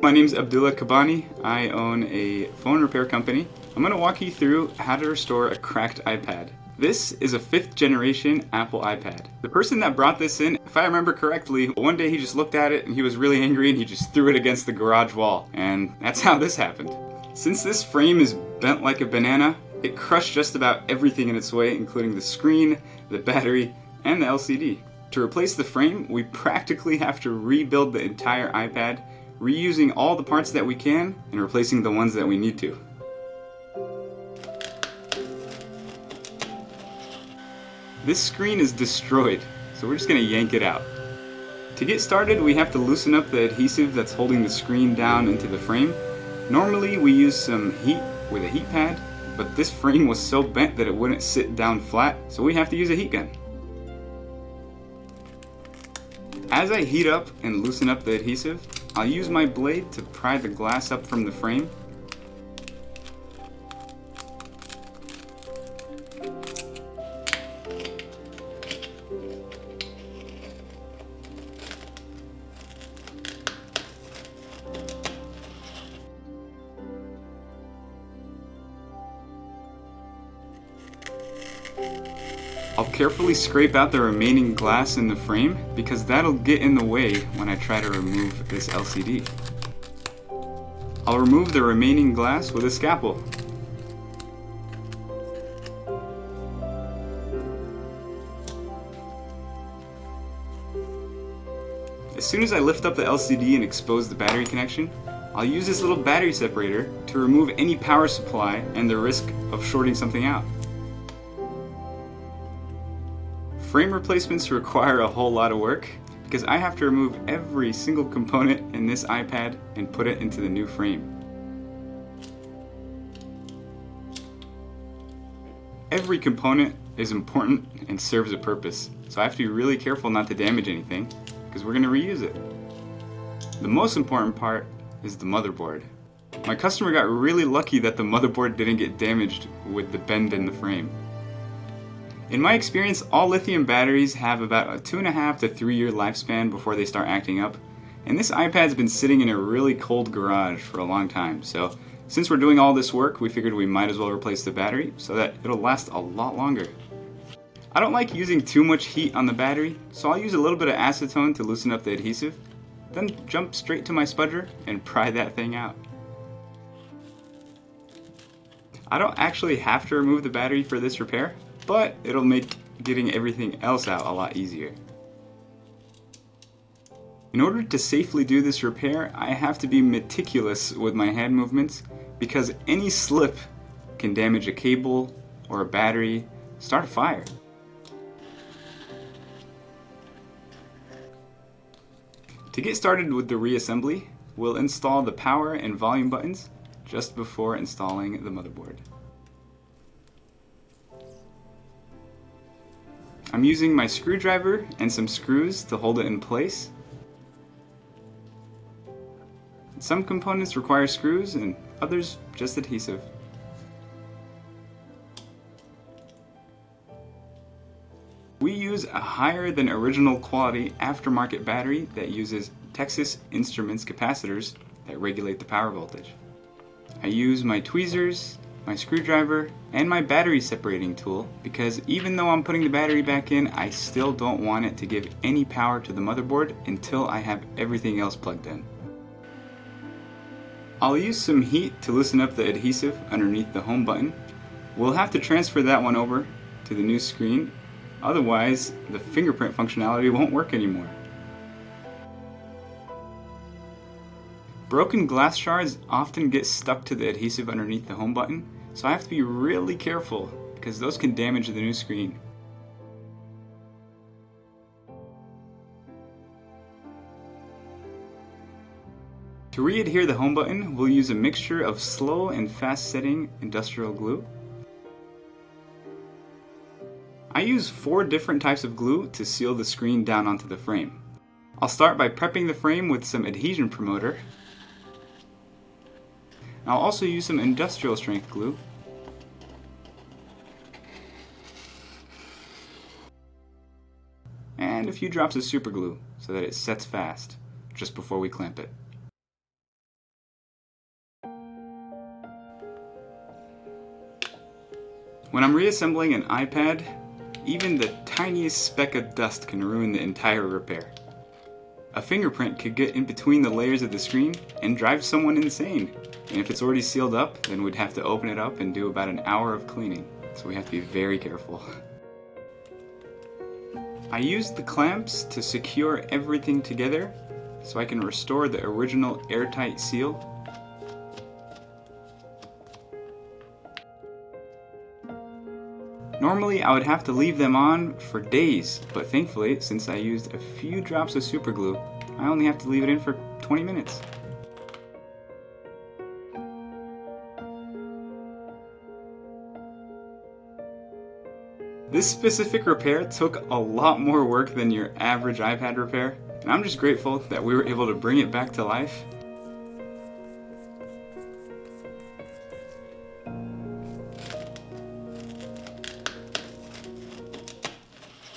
my name's Abdullah Kabani. I own a phone repair company. I'm going to walk you through how to restore a cracked iPad. This is a 5th generation Apple iPad. The person that brought this in, if I remember correctly, one day he just looked at it and he was really angry and he just threw it against the garage wall. And that's how this happened. Since this frame is bent like a banana, it crushed just about everything in its way, including the screen, the battery, and the LCD. To replace the frame, we practically have to rebuild the entire iPad, reusing all the parts that we can and replacing the ones that we need to. This screen is destroyed, so we're just going to yank it out. To get started, we have to loosen up the adhesive that's holding the screen down into the frame. Normally we use some heat with a heat pad, but this frame was so bent that it wouldn't sit down flat, so we have to use a heat gun. As I heat up and loosen up the adhesive, I'll use my blade to pry the glass up from the frame. I'll carefully scrape out the remaining glass in the frame because that'll get in the way when I try to remove this LCD. I'll remove the remaining glass with a scalpel. As soon as I lift up the LCD and expose the battery connection, I'll use this little battery separator to remove any power supply and the risk of shorting something out. Frame replacements require a whole lot of work because I have to remove every single component in this iPad and put it into the new frame. Every component is important and serves a purpose, so I have to be really careful not to damage anything because we're going to reuse it. The most important part is the motherboard. My customer got really lucky that the motherboard didn't get damaged with the bend in the frame. In my experience, all lithium batteries have about a 2.5 to 3 year lifespan before they start acting up, and this iPad's been sitting in a really cold garage for a long time, so since we're doing all this work, we figured we might as well replace the battery so that it'll last a lot longer. I don't like using too much heat on the battery, so I'll use a little bit of acetone to loosen up the adhesive, then jump straight to my spudger and pry that thing out. I don't actually have to remove the battery for this repair, but it'll make getting everything else out a lot easier. In order to safely do this repair, I have to be meticulous with my hand movements because any slip can damage a cable or a battery, start a fire. To get started with the reassembly, we'll install the power and volume buttons just before installing the motherboard. I'm using my screwdriver and some screws to hold it in place. Some components require screws and others just adhesive. We use a higher than original quality aftermarket battery that uses Texas Instruments capacitors that regulate the power voltage. I use my tweezers, my screwdriver, and my battery separating tool because even though I'm putting the battery back in, I still don't want it to give any power to the motherboard until I have everything else plugged in. I'll use some heat to loosen up the adhesive underneath the home button. We'll have to transfer that one over to the new screen, otherwise the fingerprint functionality won't work anymore. Broken glass shards often get stuck to the adhesive underneath the home button, so I have to be really careful because those can damage the new screen. To re-adhere the home button, we'll use a mixture of slow and fast setting industrial glue. I use 4 different types of glue to seal the screen down onto the frame. I'll start by prepping the frame with some adhesion promoter. I'll also use some industrial strength glue. And a few drops of super glue so that it sets fast just before we clamp it. When I'm reassembling an iPad, even the tiniest speck of dust can ruin the entire repair. A fingerprint could get in between the layers of the screen and drive someone insane. And if it's already sealed up, then we'd have to open it up and do about an hour of cleaning. So we have to be very careful. I used the clamps to secure everything together so I can restore the original airtight seal. Normally I would have to leave them on for days, but thankfully, since I used a few drops of super glue, I only have to leave it in for 20 minutes. This specific repair took a lot more work than your average iPad repair, and I'm just grateful that we were able to bring it back to life